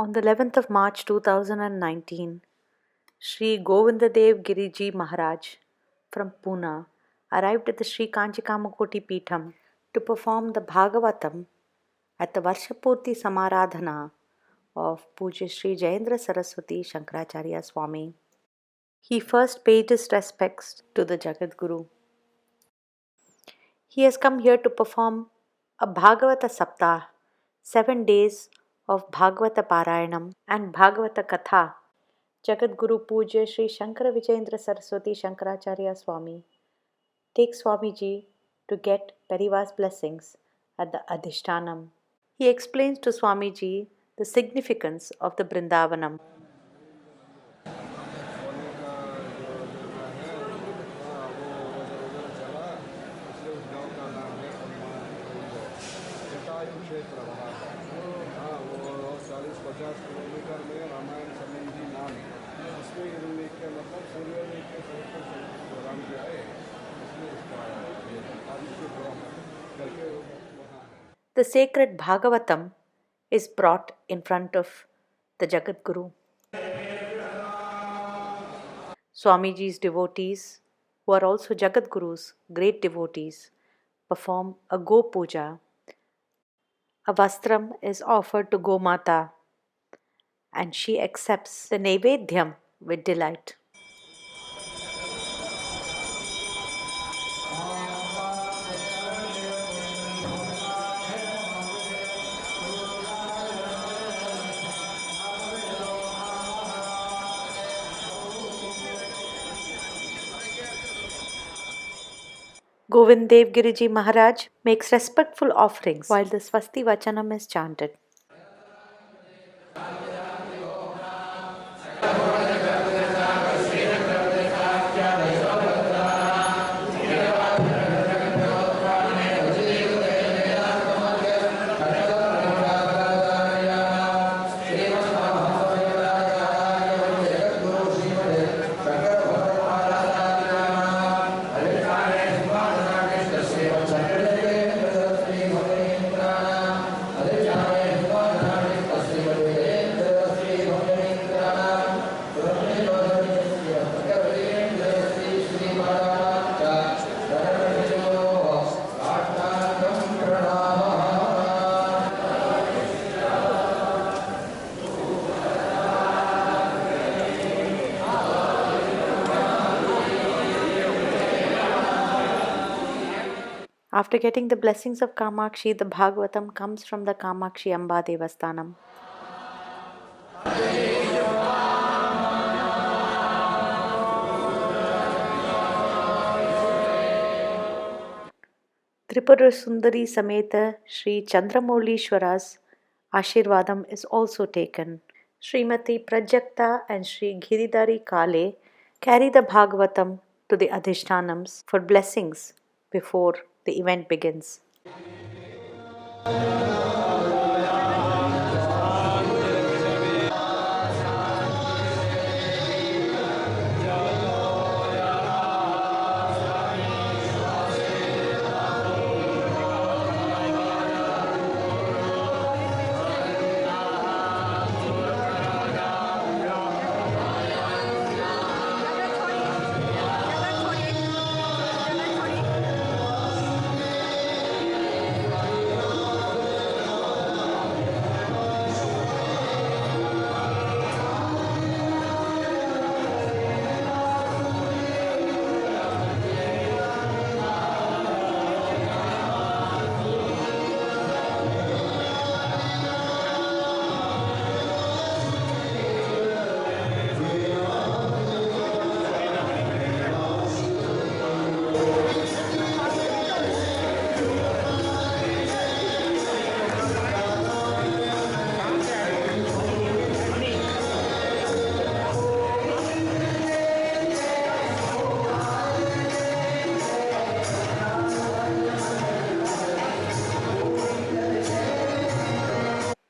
On the 11th of March 2019, Sri Govindadev Giriji Maharaj from Pune arrived at the Sri Kanchikamakoti Peetham to perform the Bhagavatam at the Varshapurti Samaradhana of Pujya Sri Jayendra Saraswati Shankaracharya Swami. He first paid his respects to the Jagat Guru. He has come here to perform a Bhagavata Saptah, 7 days of Bhagavata Parayanam and Bhagavata Katha. Jagat Guru Pujya Sri Shankara Vijayendra Saraswati Shankaracharya Swami takes Swamiji to get Parivar's blessings at the Adhishtanam. He explains to Swamiji the significance of the Brindavanam. The sacred Bhagavatam is brought in front of the Jagat Guru. Swamiji's devotees, who are also Jagat Guru's great devotees, perform a Go Puja. A vastram is offered to Gomata and she accepts the Naivedhyam with delight. Govindev Giriji Maharaj makes respectful offerings while the Swasti Vachanam is chanted. After getting the blessings of Kamakshi, the Bhagavatam comes from the Kamakshi Amba Devasthanam. Tripura Sundari Sameta Sri Chandramoulishwara's Ashirvadam is also taken. Srimati Prajakta and Sri Giridhari Kale carry the Bhagavatam to the Adhishtanams for blessings before the event begins.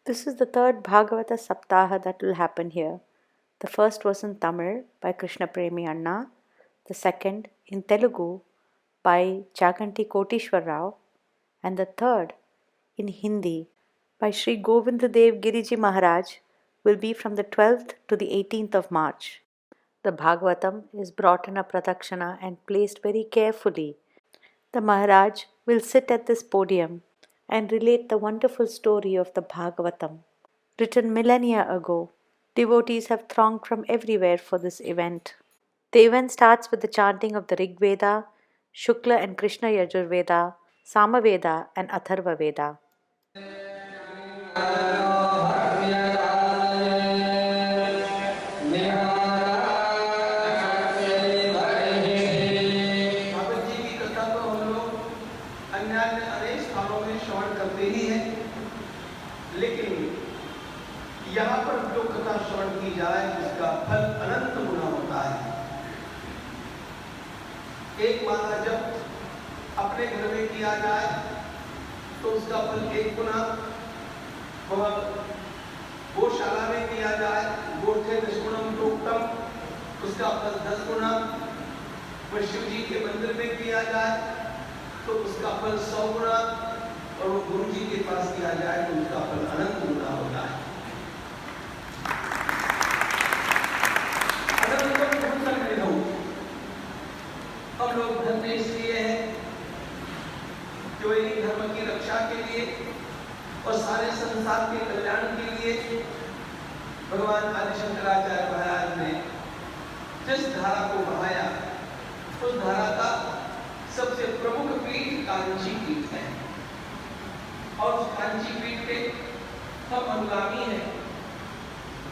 This is the third Bhagavata Saptaha that will happen here. The first was in Tamil by Krishna Premi Anna, the second in Telugu by Chaganti Kotishwar Rao, and the third in Hindi by Sri Govindadev Giriji Maharaj will be from the 12th to the 18th of March. The Bhagavatam is brought in a pradakshina and placed very carefully. The Maharaj will sit at this podium and relate the wonderful story of the Bhagavatam. Written millennia ago, devotees have thronged from everywhere for this event. The event starts with the chanting of the Rig Veda, Shukla and Krishna Yajurveda, Samaveda, and Atharva Veda. यहाँ पर जो कथा श्रवण की जाए उसका फल अनंत गुना होता है। एक माला जब अपने घर में किया जाए तो उसका फल 1 गुना, और गौशाला में किया जाए गोष्ठे दशगुणम प्रोक्तम उसका फल 10 गुना, और शिव जी के मंदिर में किया जाए तो उसका फल 100 गुना, और वो गुरु जी के पास किया जाए तो उसका फल अनंत गुना होता है। हम लोग धर्म इसलिए हैं जो एक धर्म की रक्षा के लिए और सारे संसार के कल्याण के लिए भगवान आदि शंकराचार्य महाराज ने जिस धारा को बढ़ाया उस धारा का सबसे प्रमुख पीठ कांची पीठ है, और उस कांची पीठ के हम अनुगामी हैं।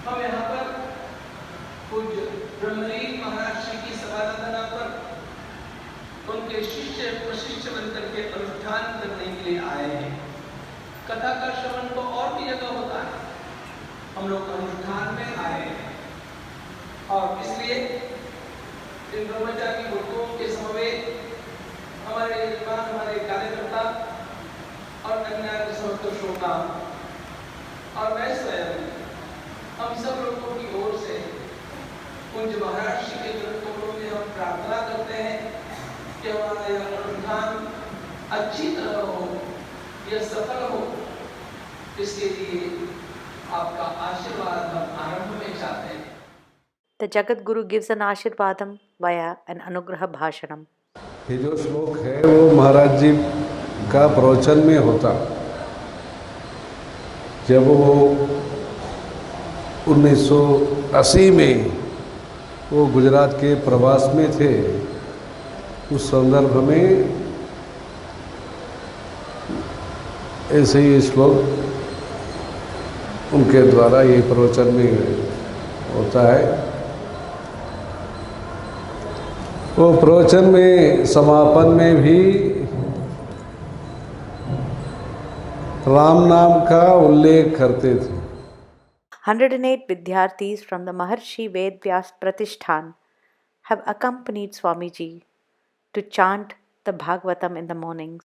हम यहाँ पर पूज्य ब्रह्मलीन महाराज श्री की समाराधना पर उनके शिष्य प्रशिष्य बनकर के अनुष्ठान करने के लिए आए हैं। कथा का श्रवण तो और भी जगह होता है, हम लोग अनुष्ठान में आए हैं, और इसलिए इन ब्रह्मचारी गुरुओं के समवेत हमारे यजमान, हमारे कार्यकर्ता और कन्या समस्त श्रोता और मैं स्वयं, हम सब लोगों की ओर से पूज्य महाराज श्री के चरणों में हम प्रार्थना करते हैं कि हमारा यह अनुष्ठान अच्छी तरह हो, यह सफल हो। इसके लिए आपका आशीर्वाद हम आरंभ में चाहते हैं। The Jagat Guru gives an Ashirvadam via an Anugraha Bhashanam. ये जो श्लोक है वो महाराज जी का प्रवचन में होता, जब वो 1980 में वो गुजरात के प्रवास में थे, उस संदर्भ में ऐसे ही श्लोक उनके द्वारा ये प्रवचन में होता है। वो प्रवचन में समापन में भी राम नाम का उल्लेख करते थे। 108 Vidyarthis from the Maharshi Ved Vyas Pratishthan have accompanied Swamiji to chant the Bhagavatam in the mornings.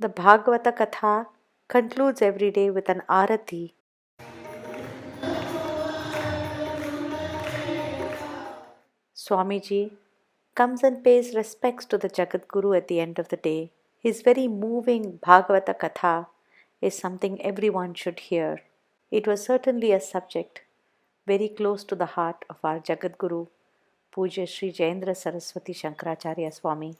The Bhagavata Katha concludes every day with an arati. Swamiji comes and pays respects to the Jagat Guru at the end of the day. His very moving Bhagavata Katha is something everyone should hear. It was certainly a subject very close to the heart of our Jagat Guru, Pujya Sri Jayendra Saraswati Shankaracharya Swami.